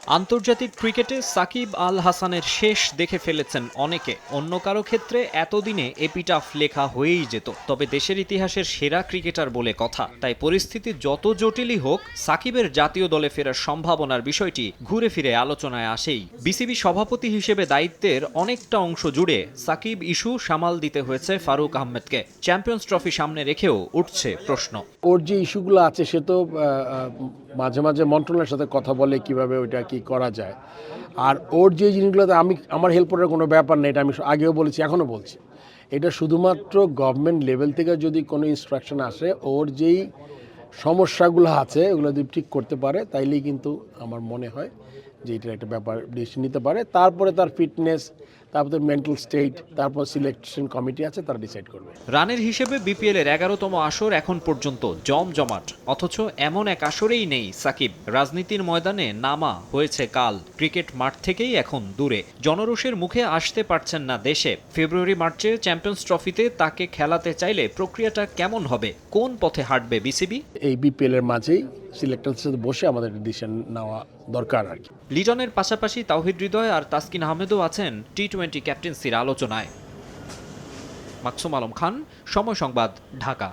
আন্তর্জাতিক ক্রিকেটে সাকিব আল হাসানের শেষ দেখে ফেলেছেন অনেকে। অন্য কারো ক্ষেত্রে এতদিনে এপিটাফ লেখা হয়েই যেত, তবে দেশের ইতিহাসের সেরা ক্রিকেটার বলে কথা। তাই পরিস্থিতি যত জটিলই হোক, সাকিবের জাতীয় দলে ফেরার সম্ভাবনার বিষয়টি ঘুরে ফিরে আলোচনায় আসেই। বিসিবি সভাপতি হিসেবে দায়িত্বের অনেকটা অংশ জুড়ে সাকিব ইস্যু সামাল দিতে হয়েছে ফারুক আহমেদকে। চ্যাম্পিয়ন্স ট্রফি সামনে রেখেও উঠছে প্রশ্ন। ওর যে ইস্যুগুলো আছে সে তো মাঝে মাঝে মন্ত্রণালয়ের সাথে কথা বলে কিভাবে ওইটা কি করা যায়। আর ওর যে জিনিসগুলোতে আমার হেল্প করার কোনো ব্যাপার নেই, এটা আমি আগেও বলেছি, এখনও বলছি। এটা শুধুমাত্র গভর্নমেন্ট লেভেল থেকে যদি কোনো ইনস্ট্রাকশন আসে, ওর যেই সমস্যাগুলো আছে ওগুলো যদি ঠিক করতে পারে, তাইলেই কিন্তু আমার মনে হয় যে এটার একটা ব্যাপার ডিসিশন নিতে পারে। তারপরে তার ফিটনেস, তারপরে মেন্টাল স্টেট, তারপর সিলেকশন কমিটি আছে, তারা ডিসাইড করবে। রানের হিসেবে বিপিএল এর 11তম আসর এখন পর্যন্ত জমজমাট, অথচ এমন এক আসরেই নেই সাকিব। রাজনীতির ময়দানে নামা হয়েছে কাল, ক্রিকেট মাঠ থেকেই এখন দূরে। জনরোষের মুখে আসতে পারছেন না দেশে। ফেব্রুয়ারি মার্চে চ্যাম্পিয়ন্স ট্রফিতে তাকে খেলাতে চাইলে প্রক্রিয়াটা কেমন হবে, কোন পথে হাঁটবে বিসিবি? এই বিপিএল এর মাঝেই সিলেক্টরদের সাথে বসে আমাদের ডিসিশন নেওয়া দরকার আর কি। লিটনের পাশাপাশি তাওহিদ হৃদয় আর তাসকিন আহমেদও আছেন টি-20 ক্যাপ্টেন্সির আলোচনায়। মাকসুম আলম খান, সময় সংবাদ, ঢাকা।